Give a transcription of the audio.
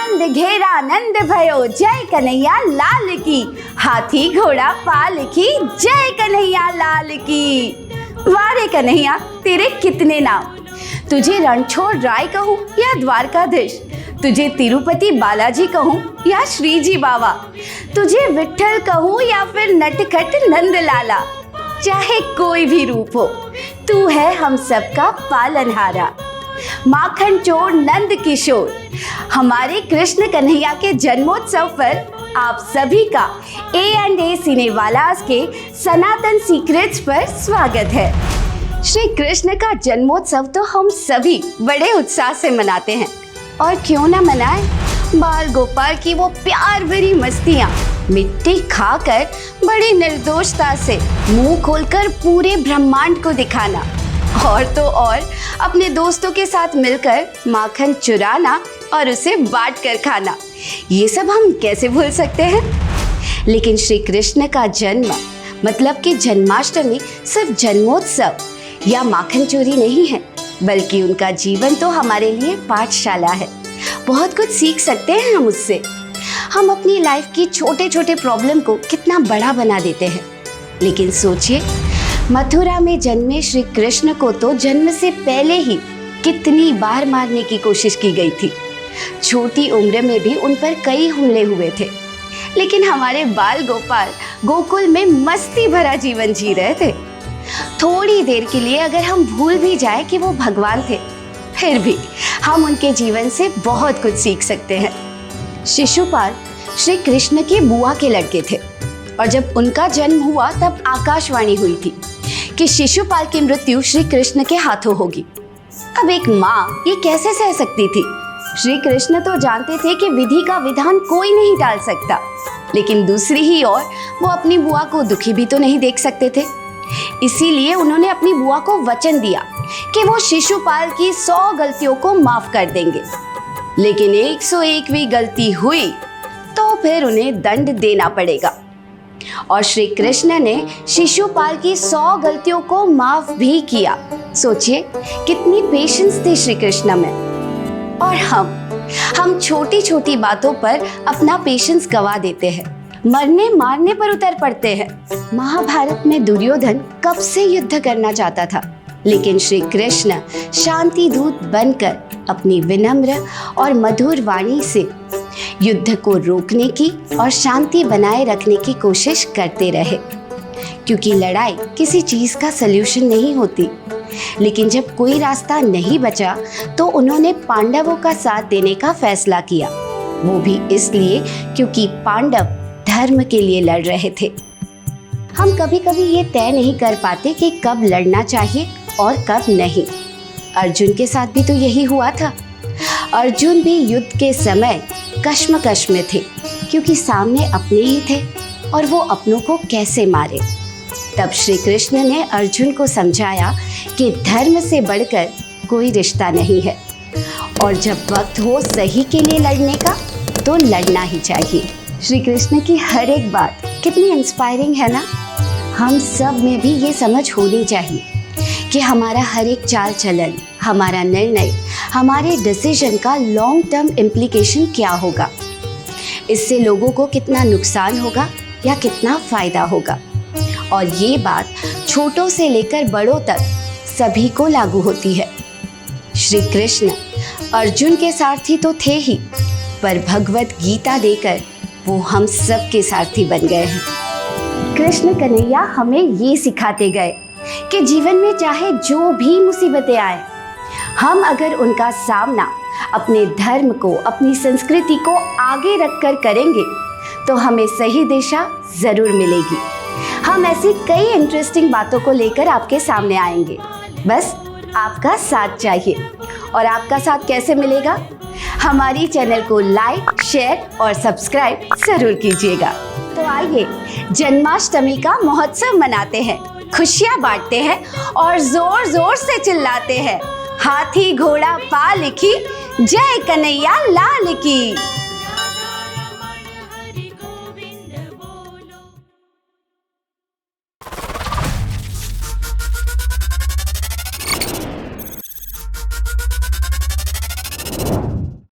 नंद घेरा नंद भयो, जय कन्हैया लाल की। हाथी घोड़ा पाल की, जय कन्हैया लाल की। वारे कन्हैया तेरे कितने नाम, तुझे रणछोड़ राय कहूँ या द्वारकाधीश, तुझे तिरुपति बालाजी कहूँ या श्रीजी बाबा, तुझे विट्ठल कहूँ या फिर नटखट नंदलाला। चाहे कोई भी रूप हो, तू है हम सबका पालनहारा। माखन चोर नंद किशोर, हमारे कृष्ण कन्हैया के जन्मोत्सव पर आप सभी का A&A सिनेवालास के सनातन सीक्रेट्स पर स्वागत है। श्री कृष्ण का जन्मोत्सव तो हम सभी बड़े उत्साह से मनाते हैं, और क्यों ना मनाएं। बाल गोपाल की वो प्यार भरी मस्तियाँ मिट्टी खाकर बड़ी निर्दोषता से मुंह खोलकर पूरे ब्रह्मांड को दिखाना, और तो और अपने दोस्तों के साथ मिलकर माखन चुराना और उसे बांट कर खाना, ये सब हम कैसे भूल सकते हैं। लेकिन श्री कृष्ण का जन्म मतलब कि जन्माष्टमी सिर्फ जन्मोत्सव या माखन चोरी नहीं है, बल्कि उनका जीवन तो हमारे लिए पाठशाला है। बहुत कुछ सीख सकते हैं हम उससे। हम अपनी लाइफ की छोटे छोटे प्रॉब्लम को कितना बड़ा बना देते हैं। लेकिन सोचिए, मथुरा में जन्मे श्री कृष्ण को तो जन्म से पहले ही कितनी बार मारने की कोशिश की गई थी। छोटी उम्र में भी उन पर कई हमले हुए थे, लेकिन हमारे बाल गोपाल गोकुल में मस्ती भरा जीवन जी रहे थे। थोड़ी देर के लिए अगर हम भूल भी जाए कि वो भगवान थे, फिर भी हम उनके जीवन से बहुत कुछ सीख सकते हैं। शिशुपाल श्री कृष्ण के बुआ के लड़के थे, और जब उनका जन्म हुआ तब आकाशवाणी हुई थी कि शिशुपाल की मृत्यु श्री कृष्ण के हाथों होगी। अब एक माँ ये कैसे सह सकती थी। श्री कृष्ण तो जानते थे कि विधि का विधान कोई नहीं टाल सकता, लेकिन दूसरी ही ओर वो अपनी बुआ को दुखी भी तो नहीं देख सकते थे। इसीलिए उन्होंने अपनी बुआ को वचन दिया कि वो शिशुपाल की 100 गलतियों को माफ कर देंगे, लेकिन 101वीं गलती हुई तो फिर उन्हें दंड देना पड़ेगा। और श्री कृष्ण ने शिशुपाल की 100 गलतियों को माफ भी किया। सोचिए कितनी पेशेंस थी श्री कृष्ण में। और हम छोटी छोटी बातों पर अपना पेशेंस गवा देते हैं, मरने मारने पर उतर पड़ते हैं। महाभारत में दुर्योधन कब से युद्ध करना चाहता था, लेकिन श्री कृष्ण शांति दूत बनकर अपनी विनम्र और मधुर वाणी से युद्ध को रोकने की और शांति बनाए रखने की कोशिश करते रहे, क्योंकि लड़ाई किसी चीज का सल्यूशन नहीं होती। लेकिन जब कोई रास्ता नहीं बचा तो उन्होंने पांडवों का साथ देने का फैसला किया, वो भी इसलिए क्योंकि पांडव धर्म के लिए लड़ रहे थे। हम कभी कभी ये तय नहीं कर पाते कि कब लड़ना चाहिए और कब नहीं। अर्जुन के साथ भी तो यही हुआ था। अर्जुन भी युद्ध के समय कश्मकश में थे, क्योंकि सामने अपने ही थे और वो अपनों को कैसे मारे। तब श्री कृष्ण ने अर्जुन को समझाया कि धर्म से बढ़कर कोई रिश्ता नहीं है, और जब वक्त हो सही के लिए लड़ने का तो लड़ना ही चाहिए। श्री कृष्ण की हर एक बात कितनी इंस्पायरिंग है ना। हम सब में भी ये समझ होनी चाहिए कि हमारा हर एक चाल चलन, हमारा निर्णय, हमारे डिसीजन का लॉन्ग टर्म इम्प्लीकेशन क्या होगा। इससे लोगों को कितना नुकसान होगा या कितना फायदा होगा। और ये बात छोटों से लेकर बड़ों तक सभी को लागू होती है। श्री कृष्ण अर्जुन के सारथी तो थे ही, पर भगवत गीता देकर वो हम सब के सारथी बन गए हैं। कृष्ण कन्हैया हमें ये सिखाते गए कि जीवन में चाहे जो भी मुसीबतें आए, हम अगर उनका सामना अपने धर्म को, अपनी संस्कृति को आगे रखकर करेंगे तो हमें सही दिशा जरूर मिलेगी। हम ऐसी कई इंटरेस्टिंग बातों को लेकर आपके सामने आएंगे, बस आपका साथ चाहिए। और आपका साथ कैसे मिलेगा? हमारी चैनल को लाइक, शेयर और सब्सक्राइब जरूर कीजिएगा। तो आइए जन्माष्टमी का महोत्सव मनाते हैं, खुशियाँ बांटते हैं और जोर जोर से चिल्लाते हैं, हाथी घोड़ा पाल की, जय कन्हैया लाल की।